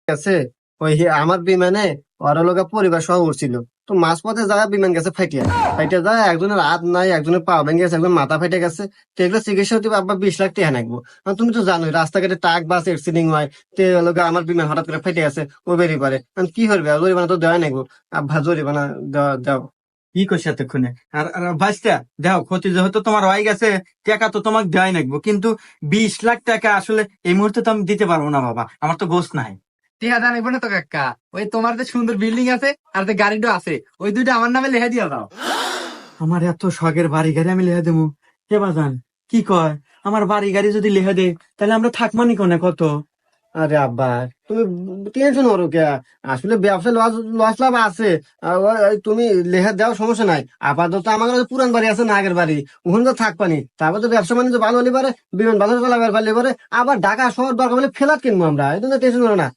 গেছে ওই আমার বিমানে ওরা লোক পরিবার সহ উঠছিল। তো মাঝপথে যায় বিমান গেছে ফাইটিয়া ফাইটিয়া যায়, একজনের হাত নাই, একজনের পা ভেঙে গেছে, একজন মাথা ফেটে গেছে। তো এগুলো চিকিৎসা হতে আবার 20 লাখ টাকা নাকবো। আর তুমি তো জানোই রাস্তাঘাটে ট্রাক বাস অ্যাক্সিডেন্ট হয়। তো লোক আমার বিমান হঠাৎ করে ফেটে গেছে, ও বেরিয়ে পারে কি করবে, আর জরিমানা তো দেওয়া নাকবো। আব্বা জরিমানা দেওয়া দাও। কি করছে এতক্ষণে? আর ভাইস্তা, দেখো ক্ষতি যেহেতু তোমার হয়ে গেছে, টাকা তো তোমাকে দেওয়াই লাগবো, কিন্তু 20 লাখ টাকা আসলে এই মুহূর্তে তো আমি দিতে পারবো না বাবা, আমার তো গোছ নাই। টিহা জানাইবো না তো কাকা, ওই তোমার যে সুন্দর বিল্ডিং আছে আর যে গাড়িটা আছে ওই দুইটা আমার নামে লেখা দিয়া দাও। আমার এত শখের বাড়ি গাড়ি আমি লেখা দেবো? কে বাজান কি কয়, আমার বাড়ি গাড়ি যদি লেখা দে তাহলে আমরা থাকবানি কোনে কত? আরে আব্বা, তুমি টেনশন করো কে? আসলে ব্যবসায় লস লস লাভ আছে। তুমি লেখা দেওয়ার সমস্যা নাই। আপাতত আমার কাছে পুরান বাড়ি আছে না, আগের বাড়ি, ওখানে তো থাকবানি। তারপর তো ব্যবসা বাণিজ্য ভালো হলে পারে, বিমান ভালো চালাবার পারলে পারে, আবার ঢাকা শহর দরকার হলে ফ্ল্যাট কিনবো আমরা, এই জন্য টেনশন করো না।